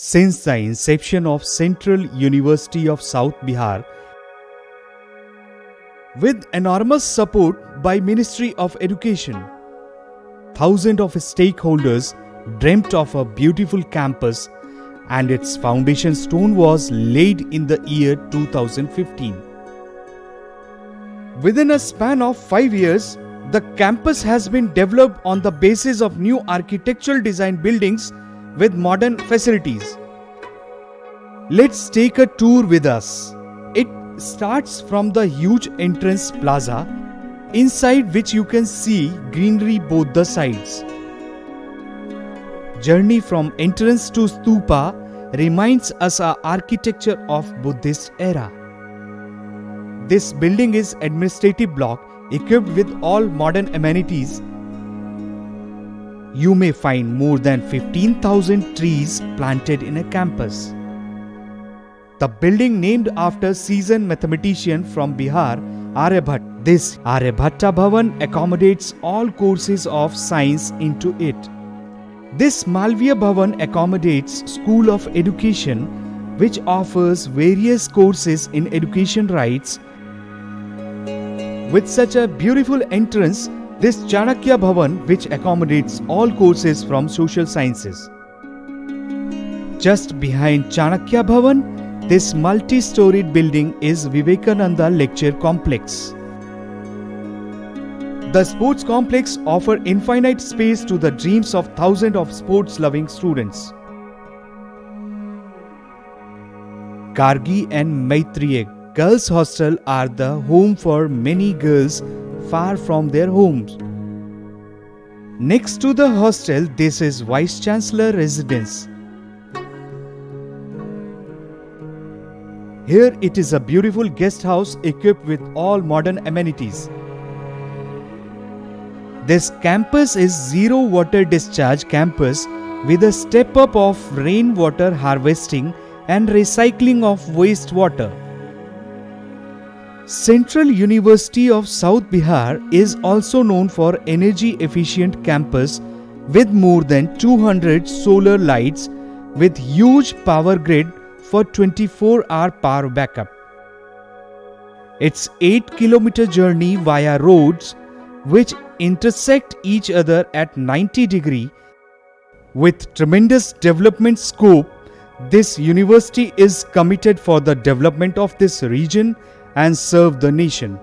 Since the inception of Central University of South Bihar, with enormous support by Ministry of Education, thousands of stakeholders dreamt of a beautiful campus, and its foundation stone was laid in the year 2015. Within a span of 5 years, the campus has been developed on the basis of new architectural design buildings with modern facilities. Let's take a tour with us. It starts from the huge entrance plaza, inside which you can see greenery both the sides. Journey from entrance to stupa reminds us of architecture of Buddhist era. This building is administrative block equipped with all modern amenities. You may find more than 15,000 trees planted in a campus. The building named after seasoned mathematician from Bihar, Aryabhatta. This Aryabhatta Bhavan accommodates all courses of science into it. This Malviya Bhavan accommodates School of Education, which offers various courses in education rights. With such a beautiful entrance, this Chanakya Bhavan, which accommodates all courses from social sciences. Just behind Chanakya Bhavan, this multi-storied building is Vivekananda Lecture Complex. The sports complex offers infinite space to the dreams of thousands of sports-loving students. Gargi and Maitriya Girls' Hostel are the home for many girls far from their homes. Next to the hostel, this is Vice Chancellor Residence. Here it is a beautiful guest house equipped with all modern amenities. This campus is zero water discharge campus with a step up of rainwater harvesting and recycling of wastewater. Central University of South Bihar is also known for energy efficient campus with more than 200 solar lights with huge power grid for 24-hour power backup. Its 8-kilometer journey via roads which intersect each other at 90 degrees. With tremendous development scope, this university is committed for the development of this region and serve the nation.